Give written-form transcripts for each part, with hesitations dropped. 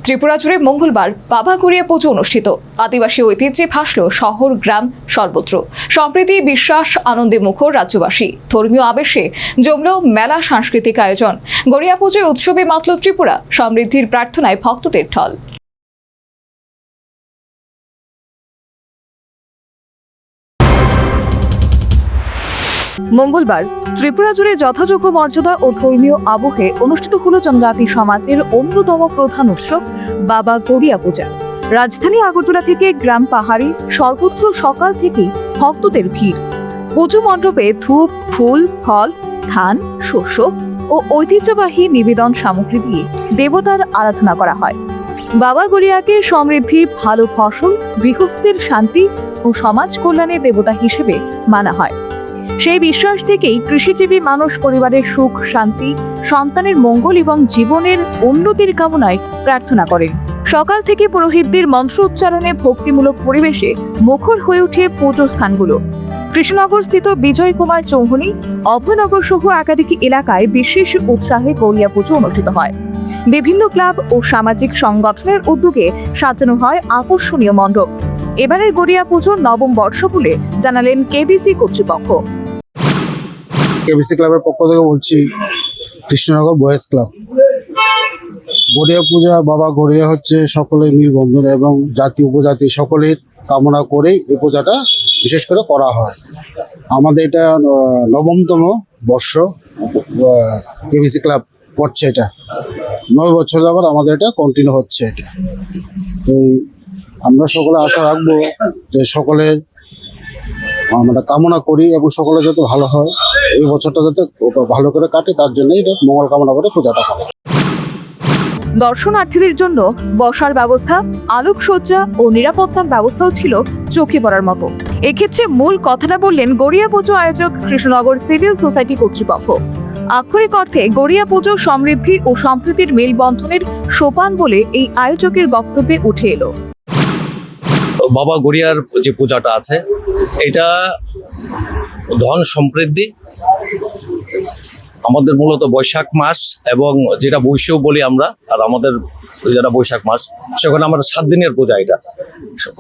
ত্রিপুরা জুড়ে মঙ্গলবার বাবা গড়িয়া পুজো অনুষ্ঠিত। আদিবাসী ঐতিহ্যে ভাসল শহর গ্রাম সর্বত্র। সম্প্রীতি বিশ্বাস আনন্দে মুখর রাজ্যবাসী। ধর্মীয় আবেশে জমল মেলা সাংস্কৃতিক আয়োজন। গড়িয়া পুজোয় উৎসবে মাতল ত্রিপুরা। সমৃদ্ধির প্রার্থনায় ভক্তদের ঢল। মঙ্গলবার ত্রিপুরা জুড়ে যথাযোগ্য মর্যাদা ও ধর্মীয় আবহে অনুষ্ঠিত হল জনজাতি সমাজের অন্যতম প্রধান উৎসব বাবা গড়িয়া পূজা। রাজধানী আগরতলা থেকে গ্রাম পাহাড়ি সর্বত্র সকাল থেকেই ভক্তদের ভিড়। পুজো মণ্ডপে ধূপ, ফুল, ফল, ধান, শস্য ও ঐতিহ্যবাহী নিবেদন সামগ্রী দিয়ে দেবতার আরাধনা করা হয়। বাবা গড়িয়াকে সমৃদ্ধি, ভালো ফসল, গৃহস্থের শান্তি ও সমাজ কল্যাণের দেবতা হিসেবে মানা হয়। সেই বিশ্বাস থেকেই কৃষিজীবী মানুষ পরিবারের সুখ, শান্তি, সন্তানের মঙ্গল এবং জীবনের উন্নতির কামনায় প্রার্থনা করেন। সকাল থেকে পুরোহিতদের মন্ত্র উচ্চারণে ভক্তিমূলক পরিবেশে মুখর হয়ে ওঠে পুজো স্থানগুলো। কৃষ্ণনগর স্থিত বিজয় কুমার চৌধুরী, অভয়নগর সহ একাধিক এলাকায় বিশেষ উৎসাহে গড়িয়া পুজো অনুষ্ঠিত হয়। বিভিন্ন ক্লাব ও সামাজিক সংগঠনের উদ্যোগে সাজানো হয় আকর্ষণীয় মণ্ডপ। এবারের গড়িয়া পুজোর নবম বর্ষ বলে জানালেন কেবিসি কর্তৃপক্ষ। কেবিসি ক্লাবের পক্ষ থেকে বলছি, কৃষ্ণনগর বয়েজ ক্লাব। গড়িয়া পূজা, বাবা গড়িয়া হচ্ছে সকলের মিলবন্ধন এবং জাতি উপজাতি সকলের কামনা করে এই পূজাটা বিশেষ করে করা হয়। আমাদের এটা নবমতম বর্ষ কেবিসি ক্লাব করছে। এটা 9 বছর যাবার আমাদের এটা কন্টিনিউ হচ্ছে। এটা তো আমরা সকলে আশা রাখবো যে সকলের আমরা কামনা করি এবং সকলে যাতে ভালো হয়, এই বছরটা যাতে ভালো করে কাটে, তার জন্য এটা মঙ্গল কামনা করে পূজাটা হয়। দর্শনার্থীদের জন্য বসার ব্যবস্থা, আলোকসজ্জা ও নিরাপত্তার ব্যবস্থাও ছিল চোখে পড়ার মতো। এক্ষেত্রে মূল কথাটা বললেন গড়িয়া পুজো আয়োজক কৃষ্ণনগর সিভিল সোসাইটি কর্তৃপক্ষ। আক্ষরিক অর্থে গড়িয়া পুজো সমৃদ্ধি ও সম্প্রীতির মেলবন্ধনের সোপান বলে এই আয়োজকের বক্তব্যে উঠে এলো। বাবা গড়িয়ার যে পূজাটা আছে, এটা ধন সমৃদ্ধি। আমাদের মূলত বৈশাখ মাস এবং যেটা বৈশাখ বলি আমরা, আর আমাদের যেটা বৈশাখ মাস, সেখানে আমরা 7 দিনের পূজা। এটা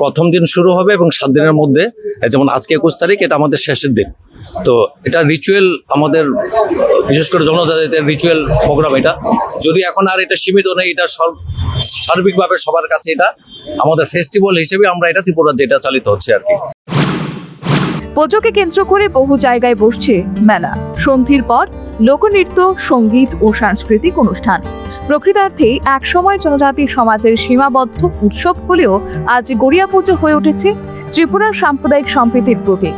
প্রথম দিন শুরু হবে এবং 7 দিনের মধ্যে, যেমন আজকে 21 তারিখ, এটা আমাদের শেষের দিন। তো এটা রিচুয়াল, আমাদের বিশেষ করে জনজাতিদের রিচুয়াল প্রোগ্রাম। এটা যদি এখন আর এটা সীমিত নেই, এটা সার্বিকভাবে সবার কাছে এটা আমাদের ফেস্টিভ্যাল হিসেবে আমরা এটা ত্রিপুরা যেটা চালিত হচ্ছে আর কি। পুজোকে কেন্দ্র করে বহু জায়গায় বসছে মেলা। সন্ধির পর লোকনৃত্য, সঙ্গীত ও সাংস্কৃতিক অনুষ্ঠান। প্রকৃতার্থে একসময় জনজাতি সমাজের সীমাবদ্ধ উৎসব হলেও আজ গড়িয়া পুজো হয়ে উঠেছে ত্রিপুরার সাম্প্রদায়িক সম্প্রীতির প্রতীক।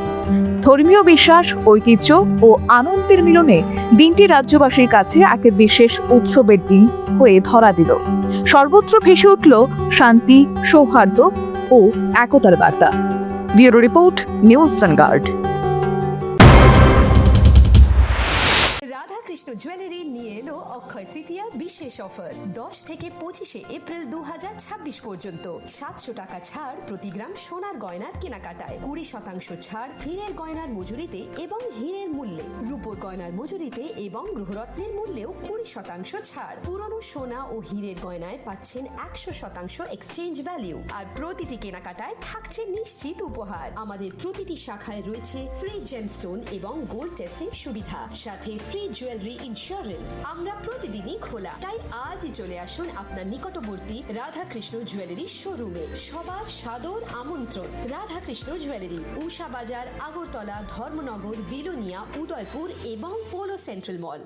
ধর্মীয় বিশ্বাস, ঐতিহ্য ও আনন্দের মিলনে দিনটি রাজ্যবাসীর কাছে এক বিশেষ উৎসবের দিন হয়ে ধরা দিল। সর্বত্র ভেসে উঠল শান্তি, সৌহার্দ্য ও একতার বার্তা। Bureau report, news vanguard. Radhakrishna jewellery নিয়ে এলো অক্ষয় তৃতীয়া বিশেষ অফার। 10 থেকে 25 এপ্রিল 2026 পর্যন্ত 700 টাকা ছাড় প্রতি গ্রাম সোনার গয়নার কেনাকাটায়, 20% ছাড় হীরের গয়নার মজুরিতে এবং হীরের মূল্যে, রূপোর গয়নার মজুরিতে এবং গ্রহরত্নের মূল্যেও 20% ছাড়। পুরনো সোনা ও হীরের গয়নায় পাচ্ছেন 100% এক্সচেঞ্জ ভ্যালু, আর প্রতিটি কেনাকাটায় থাকছে নিশ্চিত উপহার। আমাদের প্রতিটি শাখায় রয়েছে ফ্রি জেমস্টোন এবং গোল্ড টেস্টিং সুবিধা, সাথে ফ্রি জুয়েলারি ইন্স্যুরেন্স। আমরা প্রতিদিনই খোলা, তাই আজই চলে আসুন আপনার নিকটবর্তী রাধাকৃষ্ণ জুয়েলারি শোরুমে। সবার সাদর আমন্ত্রণ। রাধাকৃষ্ণ জুয়েলারি, উষা বাজার, আগরতলা, ধর্মনগর, বিলোনিয়া, উদয়পুর এবং পোলো সেন্ট্রাল মল।